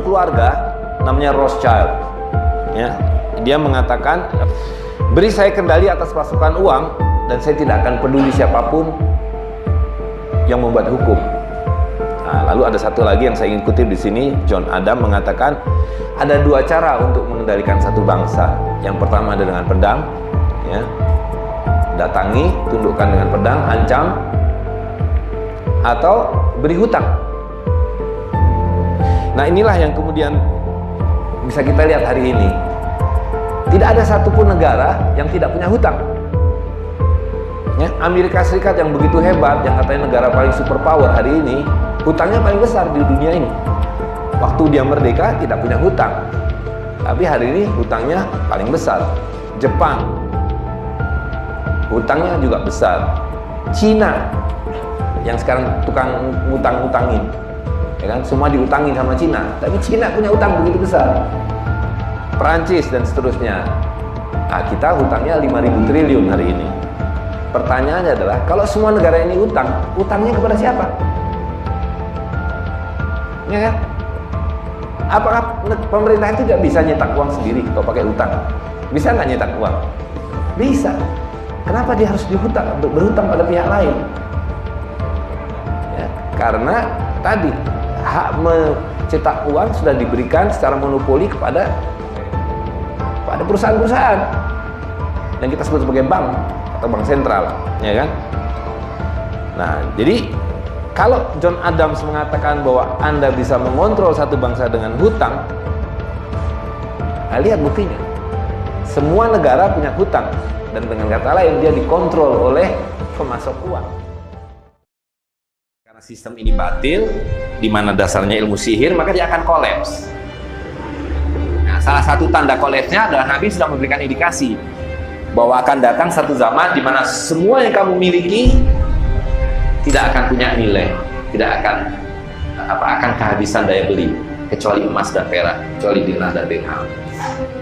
keluarga namanya Rothschild. Ya, dia mengatakan, beri saya kendali atas pasukan uang dan saya tidak akan peduli siapapun yang membuat hukum. Nah, lalu ada satu lagi yang saya ingin kutip di sini. John Adam mengatakan ada dua cara untuk mengendalikan satu bangsa. Yang pertama ada dengan pedang, ya, datangi, tundukkan dengan pedang, ancam, atau beri hutang. Nah, inilah yang kemudian bisa kita lihat hari ini. Tidak ada satupun negara yang tidak punya hutang. Ya, Amerika Serikat yang begitu hebat, yang katanya negara paling superpower hari ini, hutangnya paling besar di dunia ini. Waktu dia merdeka tidak punya hutang, tapi hari ini hutangnya paling besar. Jepang, hutangnya juga besar. Cina, yang sekarang tukang ngutang-ngutangin, ya kan, semua diutangin sama Cina, tapi Cina punya hutang begitu besar. Perancis dan seterusnya. Nah, kita hutangnya 5.000 triliun hari ini. Pertanyaannya adalah, kalau semua negara ini utang, utangnya kepada siapa? Ya kan? Apakah pemerintah itu tidak bisa nyetak uang sendiri kalau pakai utang? Bisa nggak nyetak uang? Bisa. Kenapa dia harus berhutang pada pihak lain? Ya, karena tadi hak mencetak uang sudah diberikan secara monopoli kepada perusahaan-perusahaan yang kita sebut sebagai bank atau bank sentral, ya kan? Nah, jadi kalau John Adams mengatakan bahwa Anda bisa mengontrol satu bangsa dengan hutang, nah, lihat buktinya. Semua negara punya hutang, dan dengan kata lain dia dikontrol oleh pemasok uang. Karena sistem ini batil, di mana dasarnya ilmu sihir, maka dia akan kolaps. Nah, salah satu tanda kolapsnya adalah Nabi sudah memberikan indikasi bahwa akan datang satu zaman di mana semua yang kamu miliki tidak akan punya nilai, tidak akan kehabisan daya beli, kecuali emas dan perak, kecuali dinar dan dirham.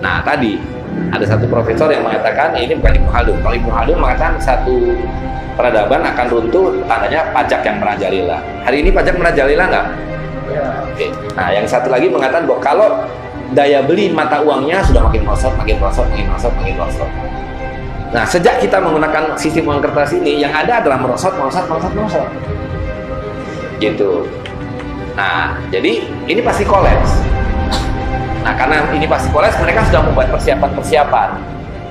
Nah, tadi ada satu profesor yang mengatakan, ini bukan Ibnu Khaldun. Kalau Ibnu Khaldun mengatakan satu peradaban akan runtuh, tandanya pajak yang merajalela. Hari ini pajak merajalela nggak? Ya. Oke. Nah, yang satu lagi mengatakan bahwa kalau daya beli mata uangnya sudah makin merosot, makin merosot, makin merosot, makin merosot. Nah, sejak kita menggunakan sistem uang kertas ini, yang ada adalah merosot, merosot, merosot, merosot. Gitu. Nah, jadi ini pasti kolaps. Nah, karena ini pasti kolaps, mereka sudah membuat persiapan-persiapan.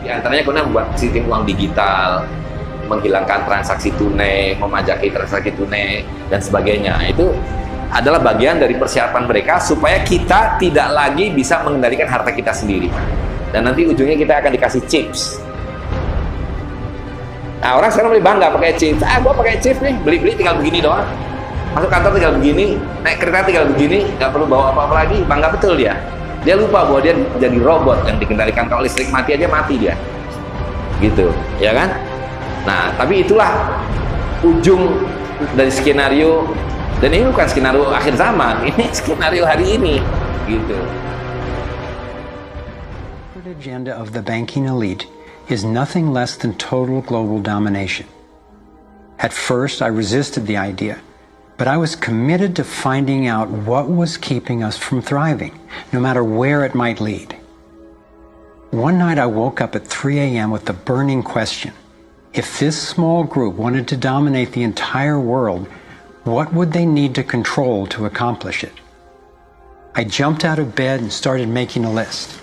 Di antaranya kemudian membuat sistem uang digital, menghilangkan transaksi tunai, memajaki transaksi tunai, dan sebagainya. Itu adalah bagian dari persiapan mereka supaya kita tidak lagi bisa mengendalikan harta kita sendiri. Dan nanti ujungnya kita akan dikasih chips. Nah, orang sekarang lebih bangga pakai chips. Gua pakai chips nih, beli-beli tinggal begini doang. Masuk kantor tinggal begini, naik kereta tinggal begini, nggak perlu bawa apa-apa lagi. Bangga betul dia. Dia lupa bahwa dia jadi robot yang dikendalikan, kalau listrik mati aja mati dia. Gitu, ya kan? Nah, tapi itulah ujung dari skenario, dan ini bukan skenario akhir zaman, ini skenario hari ini, gitu. The agenda of the banking elite is nothing less than total global domination. At first, I resisted the idea, but I was committed to finding out what was keeping us from thriving, no matter where it might lead. One night I woke up at 3 a.m. with the burning question: if this small group wanted to dominate the entire world, what would they need to control to accomplish it? I jumped out of bed and started making a list.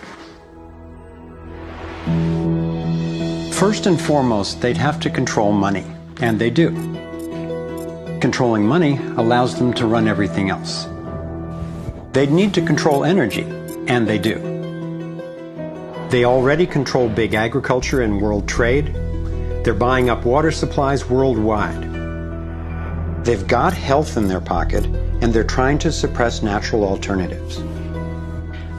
First and foremost, they'd have to control money, and they do. Controlling money allows them to run everything else. They'd need to control energy, and they do. They already control big agriculture and world trade. They're buying up water supplies worldwide. They've got health in their pocket, and they're trying to suppress natural alternatives.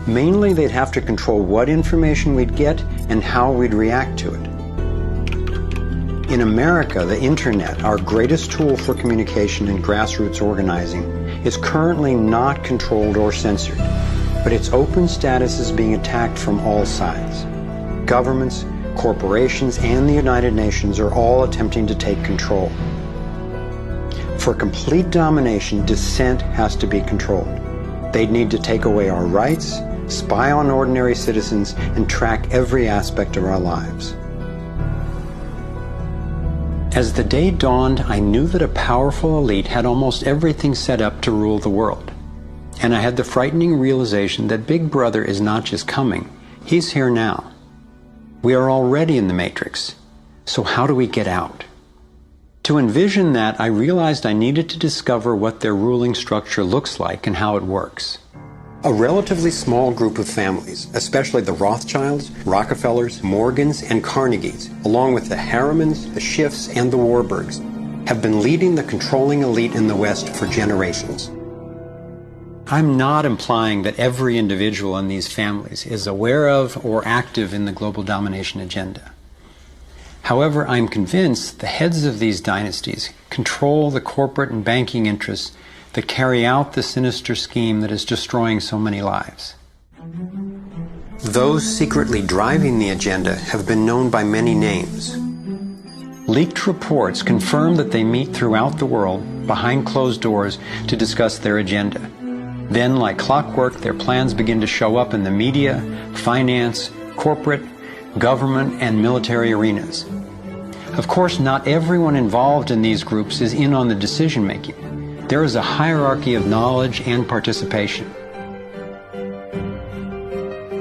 Mainly, they'd have to control what information we'd get and how we'd react to it. In America, the internet, our greatest tool for communication and grassroots organizing, is currently not controlled or censored, but its open status is being attacked from all sides. Governments, corporations, and the United Nations are all attempting to take control. For complete domination, dissent has to be controlled. They'd need to take away our rights, spy on ordinary citizens, and track every aspect of our lives. As the day dawned, I knew that a powerful elite had almost everything set up to rule the world. And I had the frightening realization that Big Brother is not just coming, he's here now. We are already in the Matrix. So how do we get out? To envision that, I realized I needed to discover what their ruling structure looks like and how it works. A relatively small group of families, especially the Rothschilds, Rockefellers, Morgans, and Carnegies, along with the Harrimans, the Schiffs, and the Warburgs, have been leading the controlling elite in the West for generations. I'm not implying that every individual in these families is aware of or active in the global domination agenda. However, I'm convinced the heads of these dynasties control the corporate and banking interests that carry out the sinister scheme that is destroying so many lives. Those secretly driving the agenda have been known by many names. Leaked reports confirm that they meet throughout the world behind closed doors to discuss their agenda. Then, like clockwork, their plans begin to show up in the media, finance, corporate, government, and military arenas. Of course, not everyone involved in these groups is in on the decision-making. There is a hierarchy of knowledge and participation.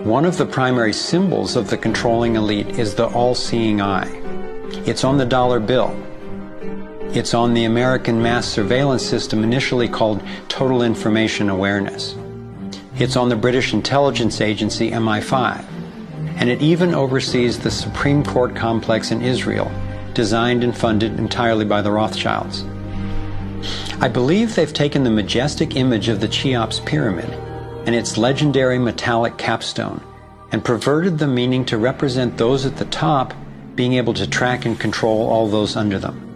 One of the primary symbols of the controlling elite is the all-seeing eye. It's on the dollar bill. It's on the American mass surveillance system initially called Total Information Awareness. It's on the British intelligence agency MI5. And it even oversees the Supreme Court complex in Israel, designed and funded entirely by the Rothschilds. I believe they've taken the majestic image of the Cheops pyramid and its legendary metallic capstone and perverted the meaning to represent those at the top being able to track and control all those under them.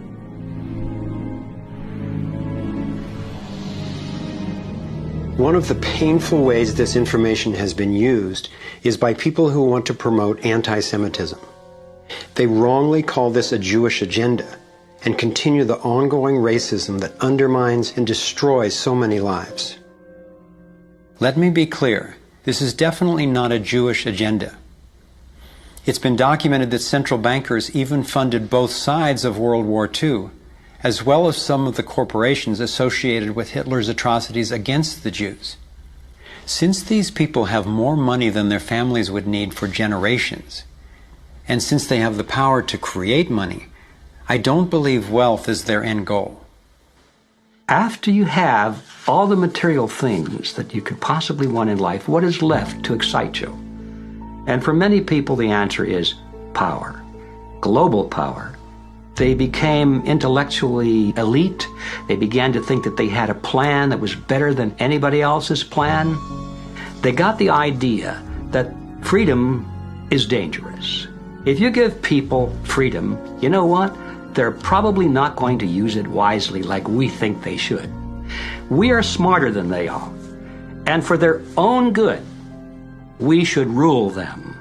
One of the painful ways this information has been used is by people who want to promote anti-Semitism. They wrongly call this a Jewish agenda and continue the ongoing racism that undermines and destroys so many lives. Let me be clear, this is definitely not a Jewish agenda. It's been documented that central bankers even funded both sides of World War II, as well as some of the corporations associated with Hitler's atrocities against the Jews. Since these people have more money than their families would need for generations, and since they have the power to create money, I don't believe wealth is their end goal. After you have all the material things that you could possibly want in life, what is left to excite you? And for many people, the answer is power, global power. They became intellectually elite. They began to think that they had a plan that was better than anybody else's plan. They got the idea that freedom is dangerous. If you give people freedom, you know what? They're probably not going to use it wisely like we think they should. We are smarter than they are. And for their own good, we should rule them.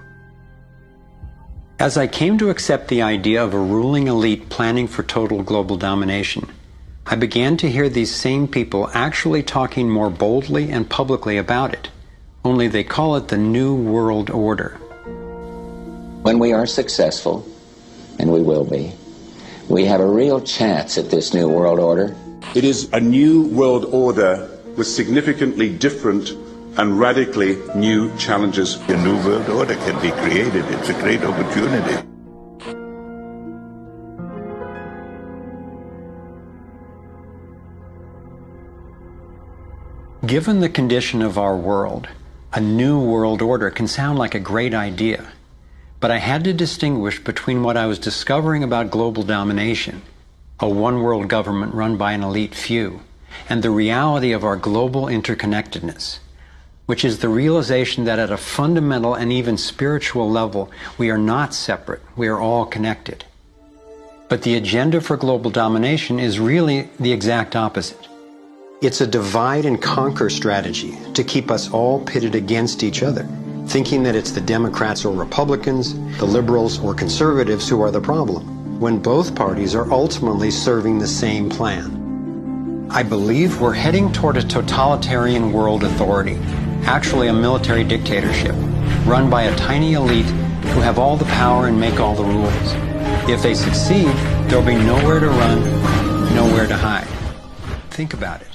As I came to accept the idea of a ruling elite planning for total global domination, I began to hear these same people actually talking more boldly and publicly about it, only they call it the New World Order. When we are successful, and we will be, we have a real chance at this New World Order. It is a new world order with significantly different and radically new challenges. A new world order can be created. It's a great opportunity. Given the condition of our world, a new world order can sound like a great idea. But I had to distinguish between what I was discovering about global domination, a one-world government run by an elite few, and the reality of our global interconnectedness, which is the realization that at a fundamental and even spiritual level, we are not separate, we are all connected. But the agenda for global domination is really the exact opposite. It's a divide and conquer strategy to keep us all pitted against each other, thinking that it's the Democrats or Republicans, the liberals or conservatives who are the problem, when both parties are ultimately serving the same plan. I believe we're heading toward a totalitarian world authority, actually a military dictatorship, run by a tiny elite who have all the power and make all the rules. If they succeed, there'll be nowhere to run, nowhere to hide. Think about it.